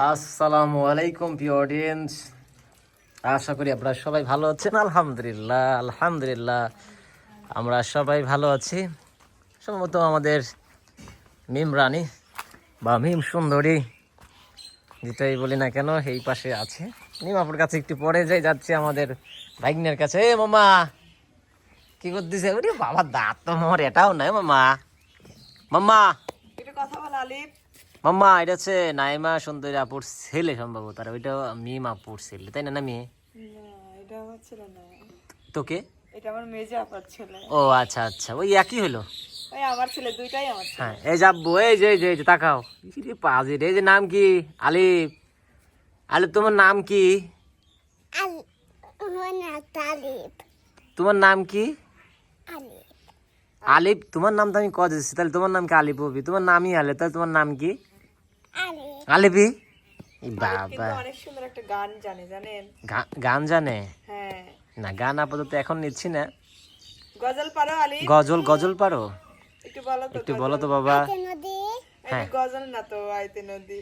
আসসালামু আলাইকুম প্রিয় অডিয়েন্স, আশা করি আপনারা সবাই ভালো আছেন। আলহামদুলিল্লাহ আলহামদুলিল্লাহ আমরা সবাই ভালো আছি। সম্ভবত আমাদের মিম রানী বা মিম সুন্দরী যেটাই বলি না কেন এই পাশে আছে। মিম আপুর কাছে একটু পরে যাচ্ছে আমাদের ভাগ্নের কাছে। এ মামা কি করতেছে? ওরে বাবা, দাঁত তো মোর এটাও নাই। মামা মাম্মা কথা বল আলিফ। মাম্মা, এটা হচ্ছে নাইমা সুন্দরী আপুর ছেলে সম্ভবত, আর ওইটা মিম আপুর ছেলে, তাই না? না মেয়ে? না, এটা আমার ছেলে না, তোকে? এটা আমার মেজে আপার ছেলে। ও আচ্ছা আচ্ছা, ওই একই হলো। ওই আমার ছেলে, দুইটাই আমার ছেলে। হ্যাঁ, এই যাবো, এই যে তাকাও। ইরে পাজি রে, এই যে নাম কি? আলিফ। আলিফ, তোমার নাম কি? তোমার নাম কি? আলিফ। তোমার নাম তো আমি কত দিচ্ছি, তাহলে তোমার নাম কি? আলিফ হবি, তোমার নামই আলিফ, তাহলে তোমার নাম কি? আলিফি। বাবা, কিন্তু অনেক সুন্দর একটা গান জানে, জানেন? গান জানে? হ্যাঁ। না, গান আপাতত এখন নিচ্ছি না। গজল পারো আলিফ? গজল পারো? একটু বলো তো, একটু বলো তো বাবা। হ্যাঁ, গজল না তো, আইতে নদী।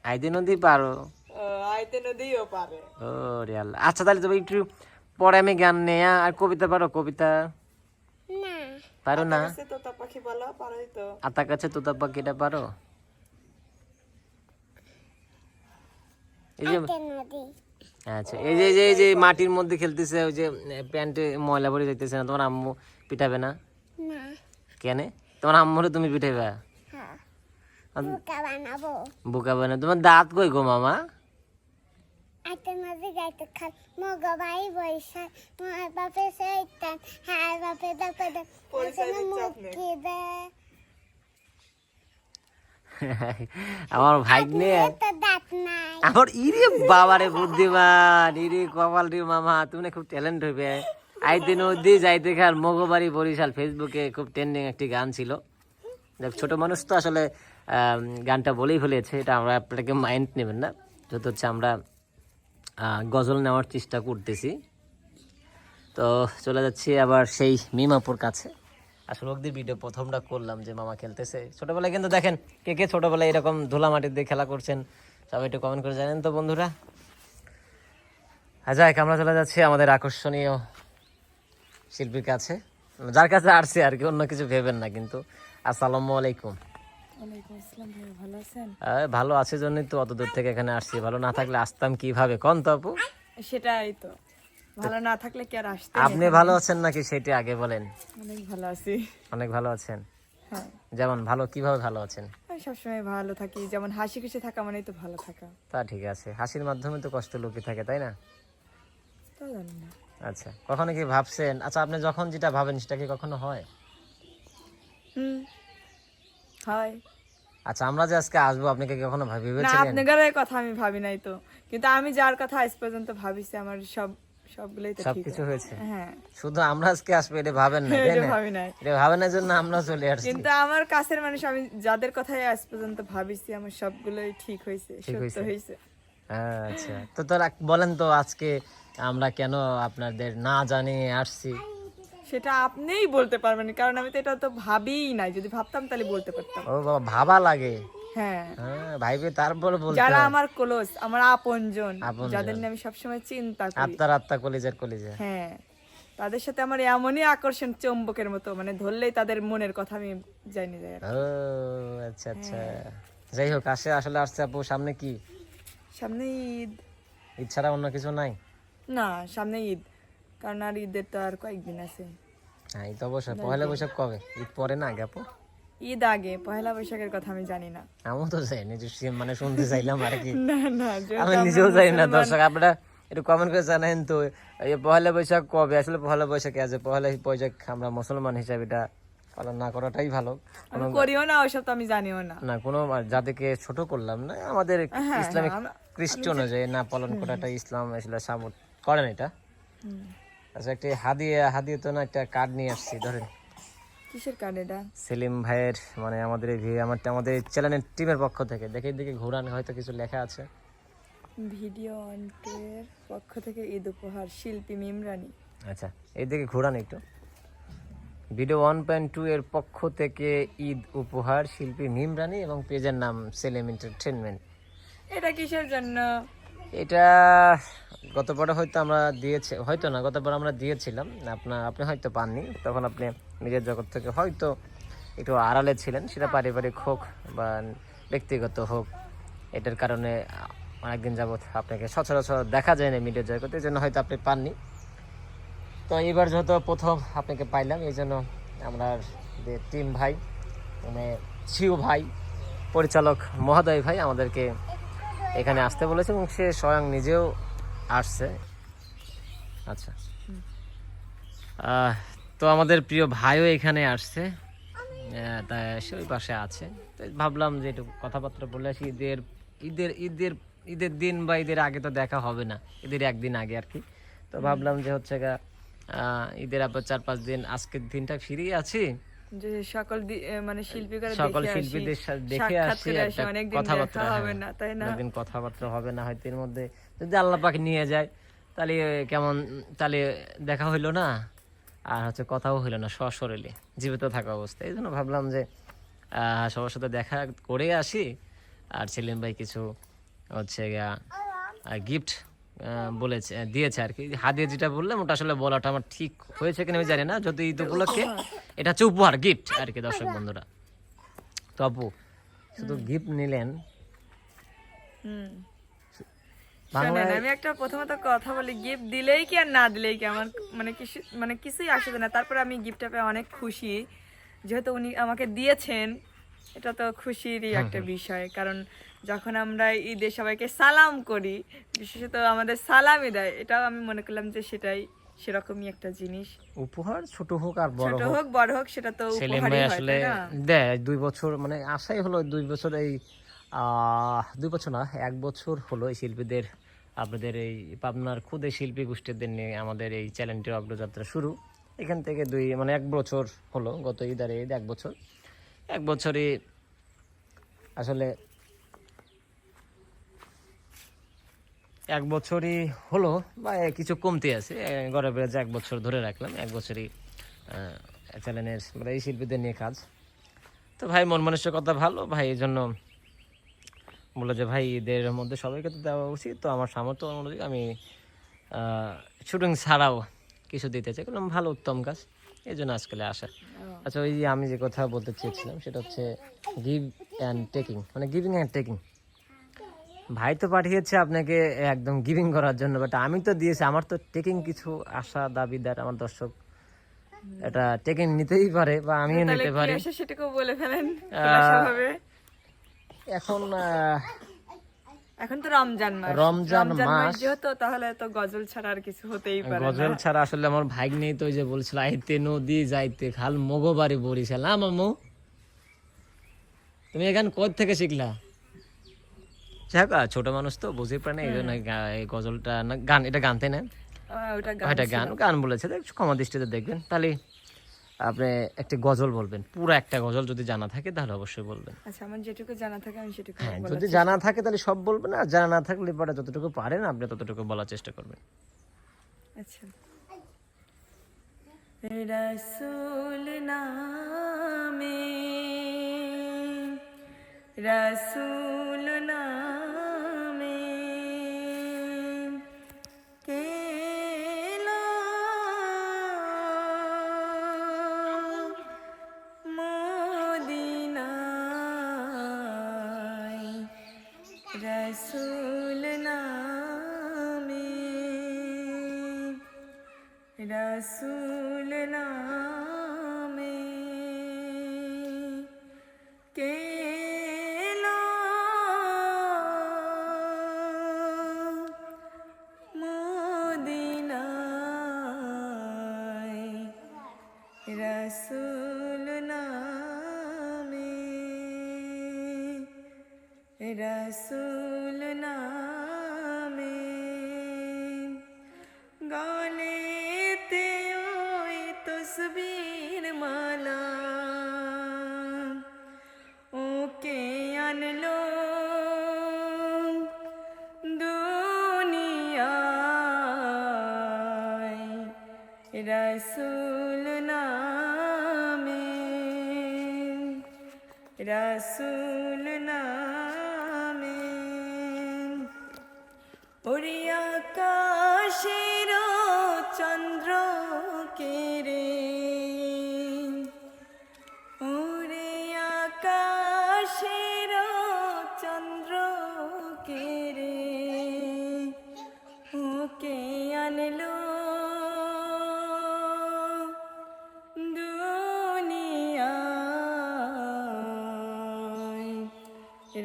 আইতে নদী পারো? ও, আইতে নদীও পারে। ও রে আল্লাহ। আচ্ছা, তাহলে তুমি একটু পরে আমি গান নেয়া। আর কবিতা পারো? কবিতা পারো না? তোতা পাখি বলো, পারোই তো। আতা কাছে তোতা পাখিটা পারো? এই যে আচ্ছা, এই যে মাটির মধ্যে খেলতেছে, ওই যে প্যান্টে ময়লা ভরে যাইতেছে না, তোমার আম্মু পিটাবে না? কেন? তোমার আম্মুরে তুমি পিটাবে? বোকা বানাবো? তোমার দাঁত কই গো মামা? আমার ভাগ্নে, আমার ইরে বাবারে বুদ্ধিমান, ইরে কপাল রে মামা, তুমি খুব ট্যালেন্ট হইবে। আইতে নদী যাইতে খাল মগবাড়ি বরিশাল, ফেসবুকে খুব ট্রেন্ডিং একটি গান ছিল। দেখ, ছোট মানুষ তো আসলে গানটা বলেই ফেলেছে, এটা আমরা আপনাকে মাইন্ড নেবেন না। যেহেতু হচ্ছে আমরা গজল নেওয়ার চেষ্টা করতেছি, তো চলে যাচ্ছি আবার সেই মিমাপুর কাছে। আসলে ওদের ভিডিও প্রথমটা করলাম যে মামা খেলতেছে ছোটবেলায়, কিন্তু দেখেন কে কে ছোটবেলায় এরকম ধুলা মাটির দিয়ে খেলা করছেন, সবাই একটু কমেন্ট করে জানেন তো বন্ধুরা। যাই, আমরা চলে যাচ্ছি আমাদের আকর্ষণীয় শিল্পীর কাছে, যার কাছে আসছি আর কি, অন্য কিছু ভেবেন না কিন্তু। আসসালামু আলাইকুম। ভালো আছেন? ভালো আছে জন্যই তো অত দূর থেকে এখানে আসছি, ভালো না থাকলে আসতাম কিভাবে, কোন তো আপু? সেটাই তো, ভালো না থাকলে কি আর আসতে? আপনি ভালো আছেন নাকি সেটা আগে বলেন। অনেক ভালো আছি। অনেক ভালো আছেন? হ্যাঁ। যেমন ভালো, কিভাবে ভালো আছেন? আমি সবসময় ভালো থাকি, যেমন হাসি খুশি থাকা মানেই তো ভালো থাকা। তা ঠিক আছে, হাসির মাধ্যমে তো কষ্ট লুকিয়ে থাকে, তাই না? তা জানি না। আচ্ছা, কখনো কি ভাবছেন, আচ্ছা আপনি যখন যেটা ভাবেন সেটা কি কখনো হয়? হয়। আচ্ছা, আমরা যে আজকে আসবো, আপনি কি কখনো না, ভেবেছিলেন? আপনাদের কথা আমি ভাবি নাই তো, কিন্তু আমি যার কথা আজ পর্যন্ত ভাবিছি, আমার সবগুলোই তো ঠিক সবকিছু হয়েছে? হ্যাঁ। শুধু আমরা আজকে আসবো এটা ভাবেন না, তাই এটা না? ভাবি নাই, এটা ভাবেন জন্য আমরা চলে আসছি। কিন্তু আমার কাছের মানুষ, আমি যাদের কথাই আজ পর্যন্ত ভাবিছি, আমার সবগুলোই ঠিক হয়েছে, সত্য হয়েছে। আচ্ছা, তো তোরা বলেন তো, আজকে আমরা কেন আপনাদের না জানিয়ে আসছি? সেটা আপনিই বলতে পারবেন, কারণ আমি তো এটা তো ভাবিই নাই। যদি ভাবতাম তাহলে বলতে পারতাম। ও বাবা, ভাবা লাগে? হ্যাঁ, ভাইবে তারপর বলতে যারা হয়। আমার ক্লোজ, আমার আপনজন, যাদের নিয়ে আমি সবসময় চিন্তা করি, আত্মা কলিজার কলিজা। হ্যাঁ, তাদের সাথে আমার এমনই আকর্ষণ, চুম্বকের মতো, মানে ধরলেই তাদের মনের কথা আমি জানি যাই। ও আচ্ছা আচ্ছা, যাই হোক, আসলে আসছে আপু, সামনে কি? সামনে ঈদ। ঈদ ছাড়া অন্য কিছু নাই? না, সামনে ঈদ, কারণ আর ঈদের তো আর কয়েকদিন আছে। হ্যাঁ, ঈদ অবশ্যই। পয়লা বৈশাখ কবে? ঈদ পরে না আগে আপু? ঈদ আগে, পয়লা বৈশাখের কথা আমি জানি না। আমিও তো যাই নিজে, মানে শুনতে চাইলাম আর কি। না না, আমি নিজেও জানি না। দর্শক আপনারা একটু কমেন্ট করে জানেন তো, এই পয়লা বৈশাখ কবে? আসলে পয়লা বৈশাখে আছে, পয়লা বৈশাখ আমরা মুসলমান হিসাবে এটা পালন না করাটাই ভালো। আমি করিও না ওইসব, তো আমি জানিও না। না, কোনো জাতিকে ছোট করলাম না, আমাদের ইসলামিক খ্রিস্ট অনুযায়ী না পালন করাটা ইসলাম আসলে সাপোর্ট করেন এটা। আচ্ছা, একটা হাদিয়া তো না, একটা কার্ড নিয়ে আসছি, ধরেন। কিসের কার্ড এটা? সেলিম ভাইয়ের, মানে আমাদের আমাদের চ্যানেলের টিমের পক্ষ থেকে। দেখে ঘোরান, হয়তো কিছু লেখা আছে। ভিডিও অন্টের পক্ষ থেকে ঈদ উপহার, শিল্পী মিম রানী। আচ্ছা, এইদিকে ঘোরান একটু। ভিডিও 1.2 এর পক্ষ থেকে ঈদ উপহার শিল্পী মিম রানী এবং পেজের নাম সেলিম এন্টারটেনমেন্ট। এটা কিসের জন্য? এটা গতবার হয়তো আমরা দিয়েছি, হয়তো না, গতবার আমরা দিয়েছিলাম, আপনি হয়তো পাননি, তখন আপনি নিজের জগৎ থেকে হয়তো একটু আড়ালে ছিলেন, সেটা পারিবারিক হোক বা ব্যক্তিগত হোক, এটার কারণে অনেকদিন যাবৎ আপনাকে সচরাচর দেখা যায় না মিডিয়ার জগতে, এই জন্য হয়তো আপনি পাননি। তো এবার যেহেতু প্রথম আপনাকে পাইলাম, এই জন্য আমরা যে টিম ভাই, মানে সিও ভাই, পরিচালক মহোদয় ভাই আমাদেরকে এখানে আসতে বলেছে এবং সে স্বয়ং নিজেও আসছে। আচ্ছা, তো আমাদের প্রিয় ভাইও এখানে আসছে, তাই সে ওই পাশে আছে। তো ভাবলাম যে একটু কথাবার্তা বলে আসি, ঈদের ঈদের ঈদের ঈদের দিন বা ঈদের আগে তো দেখা হবে না, ঈদের একদিন আগে আর কি। তো ভাবলাম যে হচ্ছে ঈদের আবার 4-5 দিন, আজকের দিনটা ফ্রি আছি, যে সকল মানে শিল্পীদের সকল শিল্পীদের সাথে দেখে আসি, একটা কথাবার্তা হবে না, তাই না, একদিন কথাবার্তা হবে না, হয়তো এর মধ্যে যদি আল্লাহ পাক নিয়ে যায় তাহলে কেমন, তাহলে দেখা হইলো না, আর হচ্ছে কথাও হইলো না সশরীরে জীবিত থাকা অবস্থায়। এই জন্য ভাবলাম যে সবার সাথে দেখা করে আসি, আর সেলিম ভাই কিছু হচ্ছে গিফট বলেছে, দিয়েছে আর কি, হাদিয়া যেটা বললাম ওটা আসলে বলাটা আমার ঠিক হয়েছে কিনা আমি জানি না, যদি ঈদ উপলক্ষে এটা হচ্ছে উপহার, গিফট আর কি দর্শক বন্ধুরা। তো আপু শুধু গিফট নিলেন, শোনেন, আমি একটা প্রথমত কথা বলি, গিফট দিলেই কি আর না দিলেই কি, আমার মানে কিছুই আসে না। তারপরে আমি গিফটটা পেয়ে অনেক খুশি, যেহেতু উনি আমাকে দিয়েছেন, এটা তো খুশিরই একটা বিষয়। কারণ যখন আমরা ঈদে সবাইকে সালাম করি, বিশেষত আমাদের সালামই দেয়, এটাও আমি মনে করলাম যে সেটাই সেরকমই একটা জিনিস। উপহার ছোট হোক আর বড় ছোট হোক বড় হোক, সেটা তো সেলিম উপহারই ভাই হয়, আসলে তাই না? দেয় 2 বছর, মানে আশাই হলো 2 বছর, এই 2 বছর না 1 বছর হলো এই শিল্পীদের, আপনাদের এই পাবনার ক্ষুদে শিল্পী গোষ্ঠীদের নিয়ে আমাদের এই চ্যানেলটির অগ্রযাত্রা শুরু। এখান থেকে 1 বছর হলো, গত ঈদের ঈদ 1 বছর, 1 বছরই আসলে 1 বছরই হলো, বা কিছু কমতি আছে, গড়ে বেড়ে 1 বছর ধরে রাখলাম, 1 বছরই চ্যানেলের মানে এই শিল্পীদের নিয়ে কাজ। তো ভাই মন মানসিকতা ভালো ভাই, এই জন্য বললো যে ভাই ঈদের মধ্যে সবাইকে তো দেওয়া উচিত, তো আমার সামর্থ্য অনুযায়ী আমি শুটিং ছাড়াও কিছু দিতে চাই, বললাম ভালো, উত্তম কাজ, এই জন্য আজকাল আসা। আচ্ছা, ওই যে আমি যে কথা বলতে চেয়েছিলাম সেটা হচ্ছে গিভ অ্যান্ড টেকিং, মানে গিভিং অ্যান্ড টেকিং। ভাই তো পাঠিয়েছে আপনাকে একদম গিভিং করার জন্য, বাট আমি তো দিয়েছি, আমার তো টেকিং কিছু আশা দাবিদার, আমার দর্শক এটা টেকিং নিতেই পারে বা আমিও নিতে পারি। সেটাকে বলে ফেলেন খোলাসাভাবে। এখন এখন তো রমজান মাস, রমজান মাস যেহেতু, তাহলে তো গজল ছাড়া আর কিছু হতেই পারে না। গজল ছাড়া আসলে আমার ভাই নেই, তো ওই যে বলছিল আইতে নদী যাইতে খাল মগবাড়ি বরিশাল। না মামু, তুমি এখান কোথা থেকে শিখলা? যাক, ছোট মানুষ তো বুঝে পারে না, এই জন্য এই গজলটা না গান, এটা গান তাই না, এটা গান, গান বলেছে, ক্ষমা দৃষ্টিতে দেখবেন। তাহলে আপনি একটা গজল বলবেন, পুরো একটা গজল যদি জানা থাকে তাহলে অবশ্যই বলবেন। আচ্ছা, আমার যেটুকু জানা থাকে আমি সেটুকু হ্যাঁ, যদি জানা থাকে তাহলে সব বলবেন, আর জানা না থাকলে পরে যতটুকু পারেন আপনি ততটুকু বলার চেষ্টা করবেন। আচ্ছা। রাসূল নামে, রাসূল নামে কেলো মদিনায়, রাসূল নামে, রাসূল নামে কেলো মদিনায়, রাসূল নামে, রাসূল নামে গলেতে ওই তসবির মালা, ওকে আনলো দুনিয়ায়, রাসূল নামে, রাসূল নামে ওরে আকাশের চন্দ্র কেরে ওরে আকাশের চন্দ্র কেরে ওকে আনলো দুনিয়ায়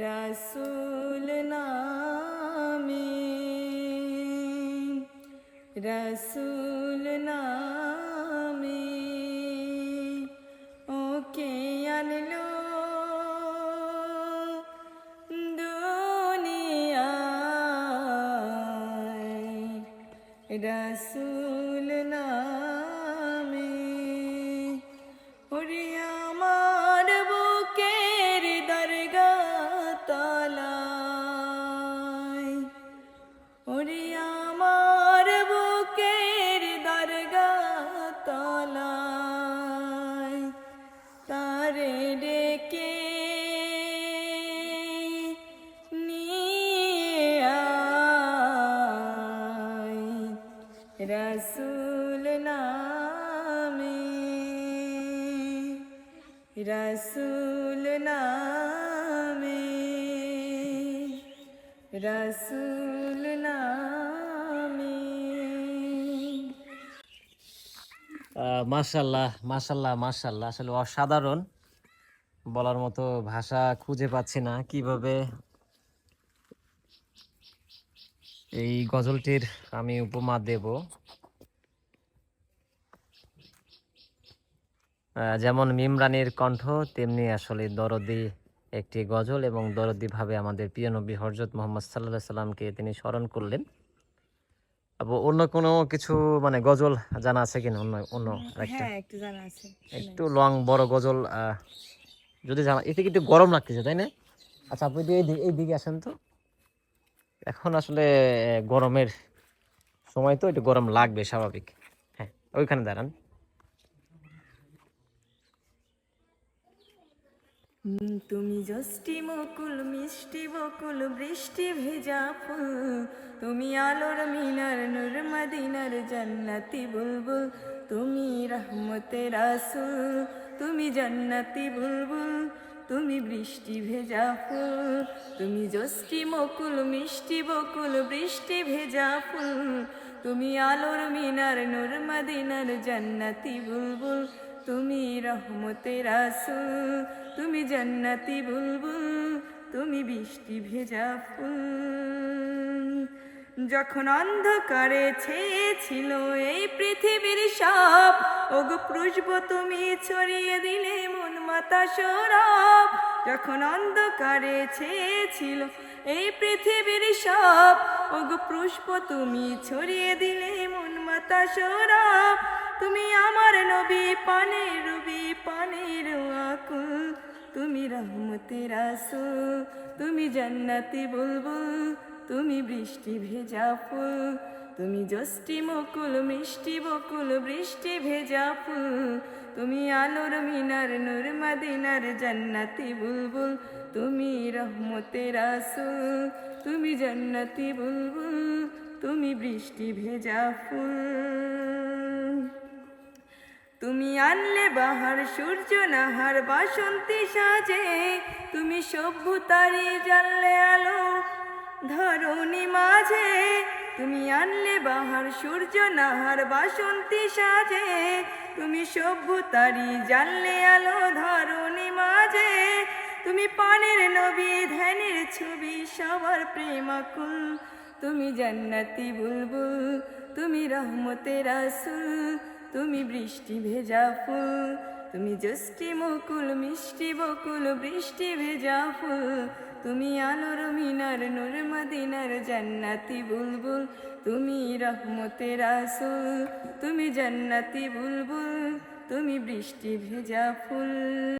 রাসূল নামে রাসূল নামে ওকে আনলো দুনিয়ায় রাসূল নামে ওরে আমার বুকের দরগা তলায় ওরে আমার বুকের দরগা তলায় তারে ডেকে নিয়ে আয় রাসূল নামে রাসূল নামে রাসূল নামে মাশাল্লাহ মাশাল্লাহ মাশাল্লাহ, আসলে অসাধারণ, বলার মতো ভাষা খুঁজে পাচ্ছি না কিভাবে এই গজলটির আমি উপমা দেব। যেমন মিমরানির কণ্ঠ, তেমনি আসলে দরদি একটি গজল, এবং দরদি ভাবে আমাদের প্রিয় নবী হযরত মুহাম্মদ সাল্লাল্লাহু আলাইহি সাল্লামকে তিনি স্মরণ করলেন। অন্য কোনো কিছু মানে গজল জানা আছে কিনা? অন্য অন্য আরেকটা হ্যাঁ একটু জানা আছে একটু লং বড় গজল যদি জানা। এতে কিন্তু গরম লাগতেছে, তাই না? আচ্ছা, আপনি এই দিকে আসেন তো। এখন আসলে গরমের সময় তো একটু গরম লাগবে, স্বাভাবিক। হ্যাঁ, ওইখানে দাঁড়ান। তুমি যষ্টি মুকুল মিষ্টি বকুল বৃষ্টি ভেজা ফুল, তুমি আলোর মিনার নূর মদিনার জান্নাতি বুলবুল, তুমি রহমতের রাসূল, তুমি জান্নাতি বুলবুল, তুমি বৃষ্টি ভেজা ফুল, তুমি যষ্টি মুকুল মিষ্টি বকুল বৃষ্টি ভেজা ফুল, তুমি আলোর মিনার নূর মদিনার জান্নাতি বুলবুল, তুমি রহমতের রাসূল, তুমি জান্নাতি বুলবুল, তুমি বৃষ্টি ভেজা ফুল। যখন অন্ধকারে ছেয়েছিল এই পৃথিবীর সব, ওগো পুষ্প তুমি ছড়িয়ে দিলে মন মাতা সরব। যখন অন্ধকারে ছেয়েছিল এই পৃথিবীর সব, ওগো পুষ্প তুমি ছড়িয়ে দিলে মন মাতা সরব। তুমি আমার নবী পানের রবি পানের আকুল, তুমি রহমতের রাসূল, তুমি জান্নাতি বুলবুল, তুমি বৃষ্টি ভেজা ফুল, তুমি যষ্টি মুকুল মিষ্টি বকুল বৃষ্টি ভেজা ফুল, তুমি আলোর মিনার নূর মদিনার জান্নাতি বুলবুল, তুমি রহমতের রাসূল, তুমি জান্নাতি বুলবুল, তুমি বৃষ্টি ভেজা ফুল। তুমি আনলে বাহার সূর্য নাহার বাসন্তী সাজে, তুমি সভ্যতারি জ্বাললে আলো ধরণী মাঝে, তুমি আনলে বাহার সূর্য নাহার বাসন্তী সাজে, তুমি সভ্যতারি জ্বাললে আলো ধরণী মাঝে, তুমি পানের নবী ধ্যানের ছবি সবার প্রেমাকুল, তুমি জান্নাতি বুলবুল, তুমি রহমতের রাসূল, তুমি বৃষ্টি ভেজা ফুল, তুমি যষ্টি মুকুল মিষ্টি বকুল বৃষ্টি ভেজা ফুল, তুমি আলোর মিনার নূর মদিনার জান্নাতি বুলবুল, তুমি রহমতের রাসূল, তুমি জান্নাতি বুলবুল, তুমি বৃষ্টি ভেজা ফুল।